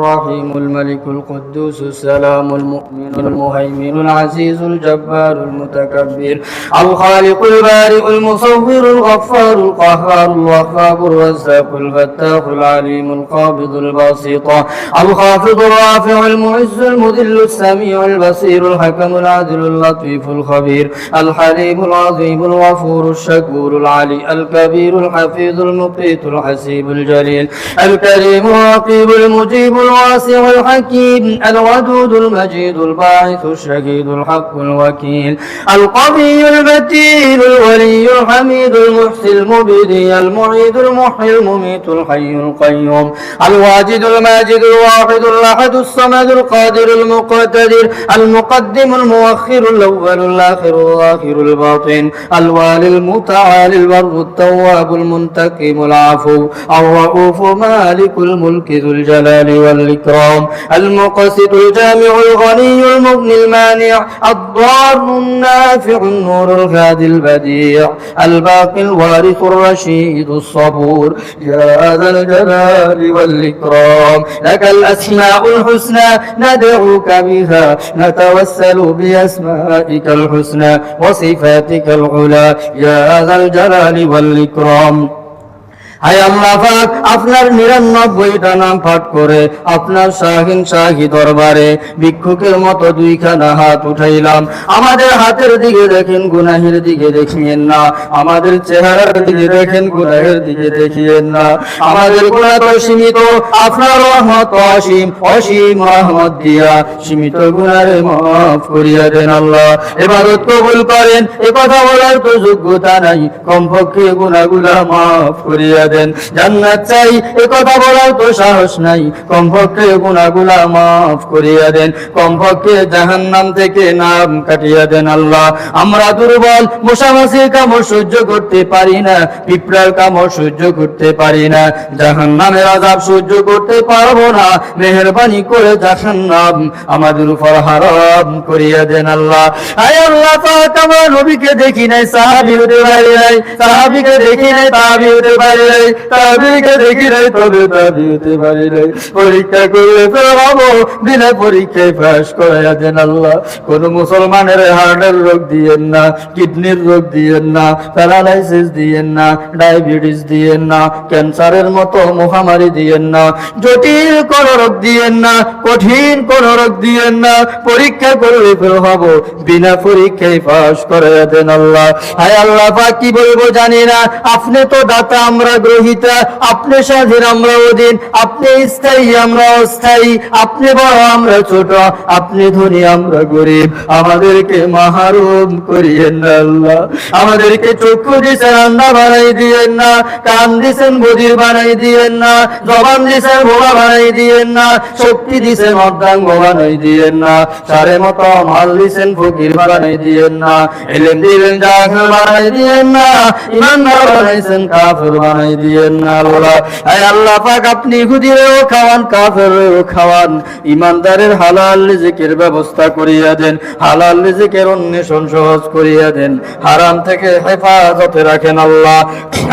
الرحيم الملك القدوس السلام المؤمن المهيمن العزيز الجبار المتكبر الخالق البارئ المصور الغفار القهار الوهاب الرزاق الفتاح العليم القابض الباسط الخافض الرافع المعز المذل السميع البصير الحكم العدل اللطيف الخبير الحليم العظيم الغفور الشكور العلي الكبير الحفيظ المقيت الحسيب الجليل الكريم الرقيب المجيب الواسع الحكيم الودود المجيد الباعث الشهيد الحق الوكيل القوي المتين الولي الحميد المحسن المبدي المعيد المحيي المميت الحي القيوم الواجد الماجد الواحد الأحد الصمد القادر المقتدر المقدم المؤخر الأول الآخر الظاهر الباطن الوالي المتعالي البر التواب المنتقم العفو الرؤوف مالك الملك ذو الجلال والإكرام المقسط الجامع الغني المغني المانع الضار النافع النور الهادي البديع الباقي الوارث الرشيد الصبور يا ذا الجلال والإكرام لك الأسماء الحسنى ندعوك بها نتوسل بأسمائك الحسنى وصفاتك العلى يا ذا الجلال والإكرام হায় আল্লাহ পাক আপনার 99টা নাম পাঠ করে আপনার শাহী দরবারে ভিক্ষুকের মতো দুইখানা হাত উঠাইলাম। আমাদের হাতের দিকে দেখেন, গুনাহের দিকে দেখিয়েন না। আমাদের চেহারার দিকে দেখেন, গুনাহের দিকে দেখিয়েন না। আমাদের গুনাহ তো সীমিত, আপনার রহমত অসীম, অসীম রহমত দিয়া সীমিত গুনাহে মাফ করিয়া দেন আল্লাহ। ইবাদত কবুল করেন, এ কথা বলার তো যোগ্যতা নাই, কমপক্ষে গুনাহগুলো মাফ করিয়া দেন। জান্নাত চাই, এ কথা বলার তো সাহস নাই, কমপক্ষে গুনাহগুলো মাফ করিয়া দেন। কমপক্ষে জাহান্নাম থেকে নাম কাটিয়া দেন আল্লাহ। আমরা দুর্বল, মশামাছির কামড় সহ্য করতে পারি না, পিঁপড়ার কামড় সহ্য করতে পারি না, জাহান্নামের আযাব সহ্য করতে পারবো না। মেহেরবানি করে জাহান্নাম আমাদের উপর হারাম করিয়া দেন আল্লাহ। আয় আল্লাহ পাক, আমরা নবীকে দেখি নাই, সাহাবী হতে পারি নাই, সাহাবীকে দেখি নাই, তাবী হতে পারি নাই, তাবীকে দেখি নাই, তবে তাবী হতে পারি নাই। পরীক্ষা করলে পাবো, বিনা পরীক্ষায় পাস করাইয়া দেন আল্লাহ। কোন মুসলমানের হার্টের রোগ দিয়েন না, কিডনির রোগ দিয়েন না, প্যারালাইসিস দিয়েন না, ডায়াবেটিস দিয়েন না, ক্যান্সারের মতো মহামারী দিয়েন না, জটিল কোন রোগ দিয়েন না, কঠিন কোন রোগ দিয়েন না। পরীক্ষা করলে পাবো, বিনা পরীক্ষায় পাস করাইয়া দেন আল্লাহ। হায় আল্লাহ পাক, কি বলবো জানি না। আপনি তো দাতা, আমরা গ্রহীতা, আপনি স্বাধীন, আমরা অধীন, আপনি স্থায়ী, আমরা অস্থায়ী, আপনি বড়, আমরা ছোট, আপনি ধনী, আমরা গরিব। আমাদেরকে মাহরুম করিয়েন না আল্লাহ। আমাদেরকে চক্ষু দিছেন, আন্না বানাই দিয়েন না, কান দিছেন বধির বানাই দিয়েন না, জবান দিছেন বোবা বানাই দিয়েন না, শক্তি দিছেন অর্ধাঙ্গ বানাই দিয়েন না, সারে মতো মাল দিছেন ফকির বানাই দিয়েন না, ইলম দিলেন জাহিল বানাই দিয়েন না, ইমানদার বানাইছেন কাফের বানাই দিয়েন না আল্লাহ। আয় আল্লাহ পাক, আপনি ইহুদিরেও খাওয়ান, কাফেরেও খাওয়ান, ইমানদারের হালাল রিজিকের ব্যবস্থা করিয়া দেন, হালাল রিজিকের অন্বেষণ সহজ করিয়া দেন, হারাম থেকে হেফাজতে রাখেন আল্লাহ।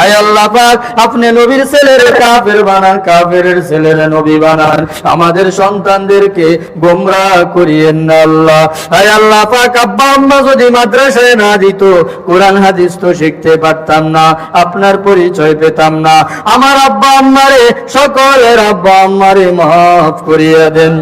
আয় আল্লাহ পাক, আপনি নবীর ছেলের কাফের বানান, কাফের ছেলের নবী বানান, আমাদের সন্তানদেরকে গোমরাহ করিয়েন না আল্লাহ। আয় আল্লাহ পাক, আব্বা আম্মা যদি মাদ্রাসায় না দিত, কোরআন হাদিস তো শিখতে পারতাম না, আপনার পরিচয় পেতাম না। আমার আব্বা আম্মারে, সকলের আব্বা আম্মারে মাফ করিয়া দেন।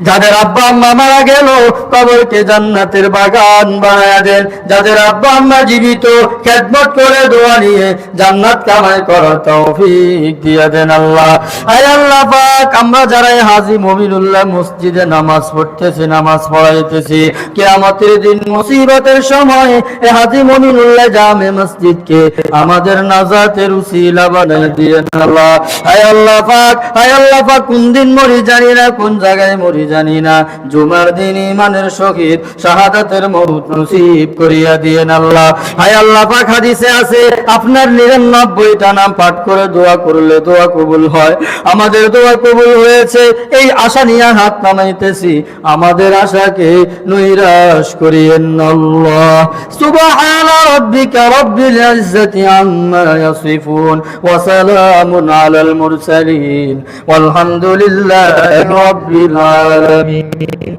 যাদের আব্বা আম্মা মারা গেল, কবরকে জান্নাতের বাগান বানায়া দেন। যাদের আব্বা আম্মা জীবিত, খেদমত করে দোয়া নিয়ে জান্নাত কামাই করার তৌফিক দিয়া দেন আল্লাহ। আয় আল্লাহ পাক, আমরা যারা হাজী মুমিনুল্লাহ মসজিদে নামাজ পড়তেছি, নামাজ পড়াইতেছি, কিয়ামতের দিন মুসিবতের সময় এই হাজী মুমিনুল্লাহ জামে মসজিদকে আমাদের নাজাতের উসিলা বানাই দিয়েন আল্লাহ। আয় আল্লাহ পাক, আয় আল্লাহ পাক, কোন দিন মরি জানি না, কোন জায়গায় মরি জানি না, জুমার দিন ইমানের সহিত শাহাদাতের মউত নসিব করিয়া দিয়েন আল্লাহ। হায় আল্লাহ পাক, হাদিসে আছে আপনার 99টা নাম পাঠ করে দোয়া করলে দোয়া কবুল হয়। আমাদের দোয়া কবুল হয়েছে, এই আশা নিয়ে হাত নামাইতেছি, আমাদের আশাকে নৈরাশ করিয়েন আল্লাহ। সুবহানা রাব্বিকা রাব্বিল ইজ্জাতি আম্মা ইয়াসিফুন ওয়া সালামুন আলাল মুরসালিন ওয়ালহামদুলিল্লাহি রাব্বিল আলামিন।